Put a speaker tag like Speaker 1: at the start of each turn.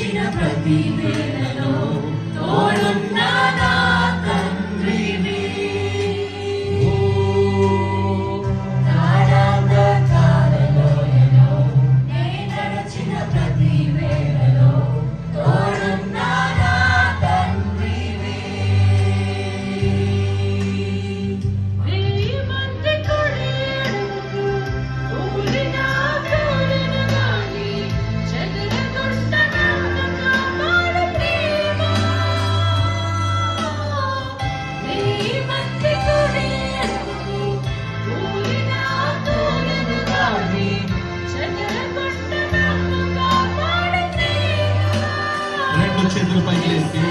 Speaker 1: నడిచిన ప్రతి వేళలో తోడున్నా నా తండ్రివి. తారాంధకారలోయలో నే నడిచిన ప్రతి వేళలో తోడున్నా నా తండ్రివి. వెయ్యి మంది కుడి ఎడమకు కూలినా కూలిన గాని చెదరగొట్ట నన్ను కాపాడు ప్రేమ. వెయ్యి మంది కుడి ఎడమకు కూలినా కూలిన గాని చెదరగొట్ట నన్ను కాపాడు ప్రేమ.
Speaker 2: రెండు చేతులు పైకి లేపి